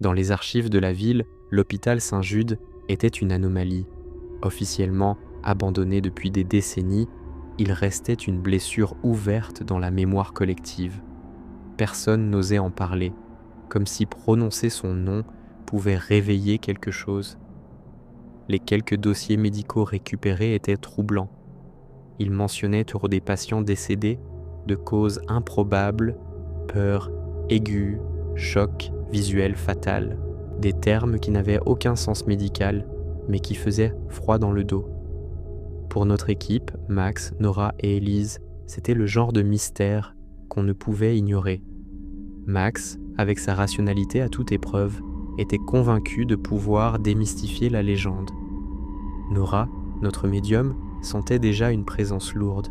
Dans les archives de la ville, l'hôpital Saint-Jude était une anomalie. Officiellement abandonné depuis des décennies, il restait une blessure ouverte dans la mémoire collective. Personne n'osait en parler, comme si prononcer son nom pouvait réveiller quelque chose. Les quelques dossiers médicaux récupérés étaient troublants. Ils mentionnaient pour des patients décédés de causes improbables, peur aiguë, choc visuel fatal, des termes qui n'avaient aucun sens médical, mais qui faisaient froid dans le dos. Pour notre équipe, Max, Nora et Élise, c'était le genre de mystère qu'on ne pouvait ignorer. Max, avec sa rationalité à toute épreuve, était convaincu de pouvoir démystifier la légende. Nora, notre médium, sentait déjà une présence lourde,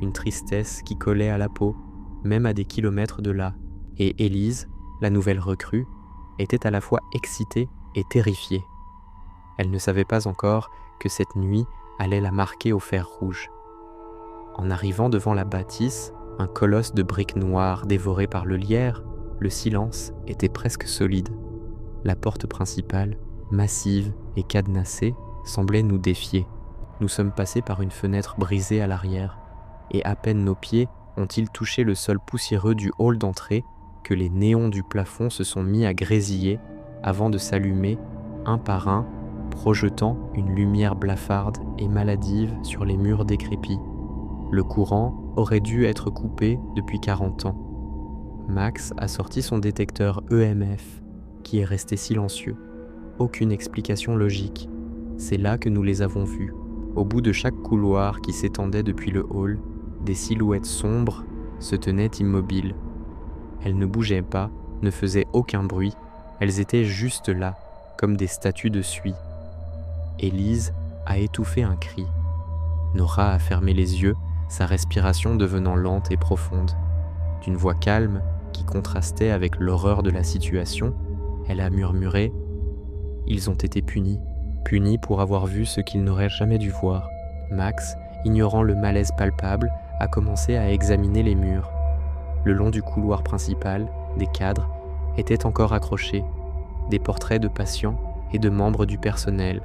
une tristesse qui collait à la peau, même à des kilomètres de là. Et Élise, la nouvelle recrue, était à la fois excitée et terrifiée. Elle ne savait pas encore que cette nuit allait la marquer au fer rouge. En arrivant devant la bâtisse, un colosse de briques noires dévoré par le lierre, le silence était presque solide. La porte principale, massive et cadenassée, semblait nous défier. Nous sommes passés par une fenêtre brisée à l'arrière, et à peine nos pieds ont-ils touché le sol poussiéreux du hall d'entrée que les néons du plafond se sont mis à grésiller avant de s'allumer, un par un, projetant une lumière blafarde et maladive sur les murs décrépits. Le courant aurait dû être coupé depuis 40 ans. Max a sorti son détecteur EMF, qui est resté silencieux. Aucune explication logique. C'est là que nous les avons vus. Au bout de chaque couloir qui s'étendait depuis le hall, des silhouettes sombres se tenaient immobiles. Elles ne bougeaient pas, ne faisaient aucun bruit, elles étaient juste là, comme des statues de suie. Élise a étouffé un cri. Nora a fermé les yeux, sa respiration devenant lente et profonde. D'une voix calme, qui contrastait avec l'horreur de la situation, elle a murmuré « Ils ont été punis pour avoir vu ce qu'ils n'auraient jamais dû voir. » Max, ignorant le malaise palpable, a commencé à examiner les murs. Le long du couloir principal, des cadres étaient encore accrochés, des portraits de patients et de membres du personnel,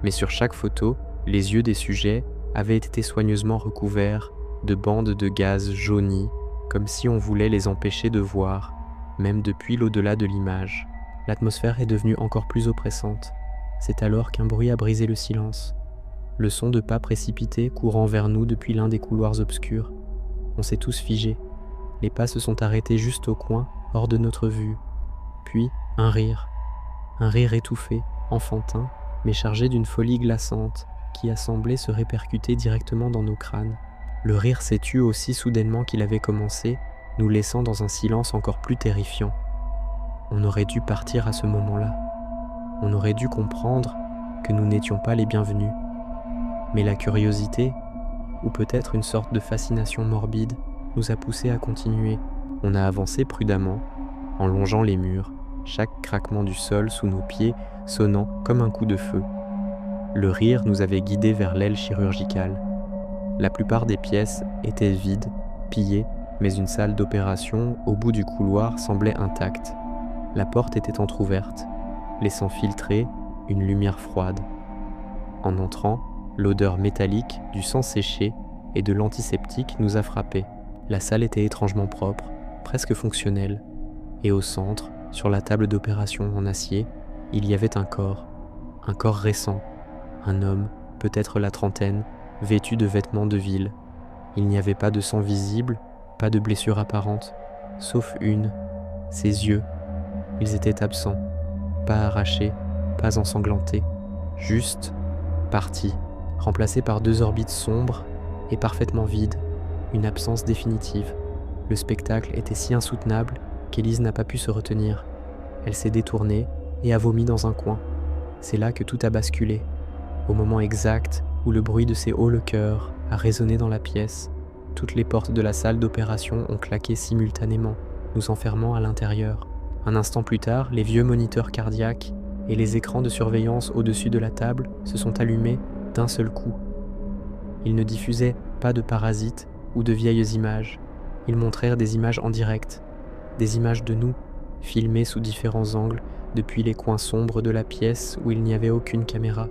mais sur chaque photo, les yeux des sujets avaient été soigneusement recouverts de bandes de gaz jaunis, comme si on voulait les empêcher de voir, même depuis l'au-delà de l'image. L'atmosphère est devenue encore plus oppressante. C'est alors qu'un bruit a brisé le silence. Le son de pas précipités courant vers nous depuis l'un des couloirs obscurs. On s'est tous figés. Les pas se sont arrêtés juste au coin, hors de notre vue. Puis, un rire étouffé, enfantin, mais chargé d'une folie glaçante, qui a semblé se répercuter directement dans nos crânes. Le rire s'est tu aussi soudainement qu'il avait commencé, nous laissant dans un silence encore plus terrifiant. On aurait dû partir à ce moment-là. On aurait dû comprendre que nous n'étions pas les bienvenus. Mais la curiosité, ou peut-être une sorte de fascination morbide, nous a poussés à continuer. On a avancé prudemment, en longeant les murs, chaque craquement du sol sous nos pieds sonnant comme un coup de feu. Le rire nous avait guidés vers l'aile chirurgicale. La plupart des pièces étaient vides, pillées, mais une salle d'opération au bout du couloir semblait intacte. La porte était entr'ouverte, laissant filtrer une lumière froide. En entrant, l'odeur métallique du sang séché et de l'antiseptique nous a frappés. La salle était étrangement propre, presque fonctionnelle, et au centre, sur la table d'opération en acier, il y avait un corps récent, un homme, peut-être la trentaine, vêtu de vêtements de ville. Il n'y avait pas de sang visible, pas de blessure apparente, sauf une, ses yeux. Ils étaient absents, pas arrachés, pas ensanglantés, juste partis, remplacés par deux orbites sombres et parfaitement vides, une absence définitive. Le spectacle était si insoutenable qu'Élise n'a pas pu se retenir. Elle s'est détournée et a vomi dans un coin. C'est là que tout a basculé, au moment exact où le bruit de ses hauts-le-cœur a résonné dans la pièce. Toutes les portes de la salle d'opération ont claqué simultanément, nous enfermant à l'intérieur. Un instant plus tard, les vieux moniteurs cardiaques et les écrans de surveillance au-dessus de la table se sont allumés d'un seul coup. Ils ne diffusaient pas de parasites ou de vieilles images. Ils montrèrent des images en direct, des images de nous, filmées sous différents angles, depuis les coins sombres de la pièce où il n'y avait aucune caméra.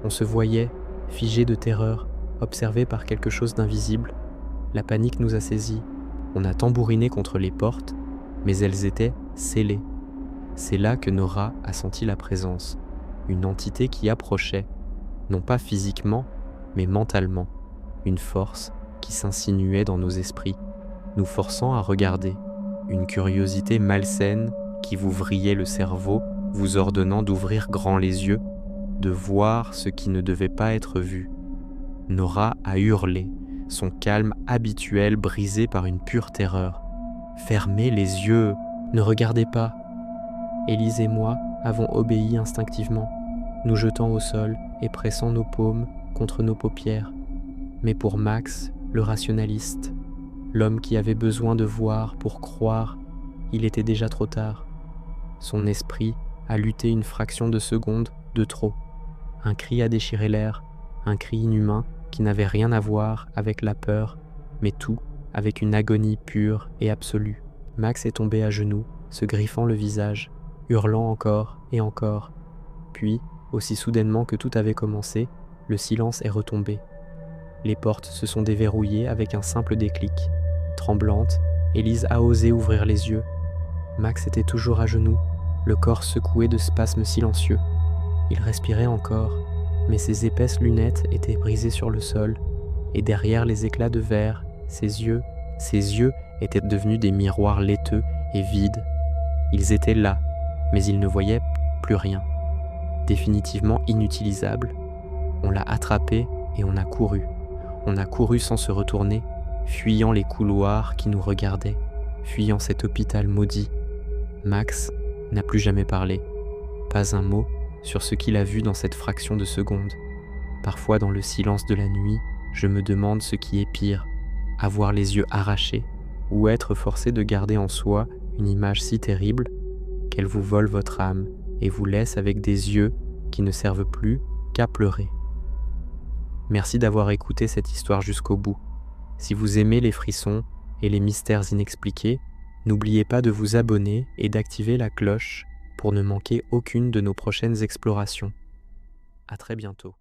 On se voyait, figé de terreur, observé par quelque chose d'invisible. La panique nous a saisis. On a tambouriné contre les portes, mais elles étaient scellées. C'est là que Nora a senti la présence, une entité qui approchait, non pas physiquement, mais mentalement, une force qui s'insinuait dans nos esprits, nous forçant à regarder, une curiosité malsaine qui vous vrillait le cerveau, vous ordonnant d'ouvrir grand les yeux, de voir ce qui ne devait pas être vu. Nora a hurlé, son calme habituel brisé par une pure terreur. « Fermez les yeux, ne regardez pas !» Élise et moi avons obéi instinctivement, nous jetant au sol et pressant nos paumes contre nos paupières. Mais pour Max, le rationaliste, l'homme qui avait besoin de voir pour croire, il était déjà trop tard. Son esprit a lutté une fraction de seconde de trop. Un cri a déchiré l'air, un cri inhumain qui n'avait rien à voir avec la peur, mais tout avec une agonie pure et absolue. Max est tombé à genoux, se griffant le visage, hurlant encore et encore. Puis, aussi soudainement que tout avait commencé, le silence est retombé. Les portes se sont déverrouillées avec un simple déclic. Tremblante, Élise a osé ouvrir les yeux. Max était toujours à genoux, le corps secoué de spasmes silencieux. Il respirait encore, mais ses épaisses lunettes étaient brisées sur le sol, et derrière les éclats de verre, ses yeux étaient devenus des miroirs laiteux et vides. Ils étaient là, mais il ne voyait plus rien. Définitivement inutilisable. On l'a attrapé et on a couru. On a couru sans se retourner, fuyant les couloirs qui nous regardaient, fuyant cet hôpital maudit. Max n'a plus jamais parlé. Pas un mot sur ce qu'il a vu dans cette fraction de seconde. Parfois, dans le silence de la nuit, je me demande ce qui est pire, avoir les yeux arrachés ou être forcé de garder en soi une image si terrible qu'elle vous vole votre âme et vous laisse avec des yeux qui ne servent plus qu'à pleurer. Merci d'avoir écouté cette histoire jusqu'au bout. Si vous aimez les frissons et les mystères inexpliqués, n'oubliez pas de vous abonner et d'activer la cloche pour ne manquer aucune de nos prochaines explorations. À très bientôt.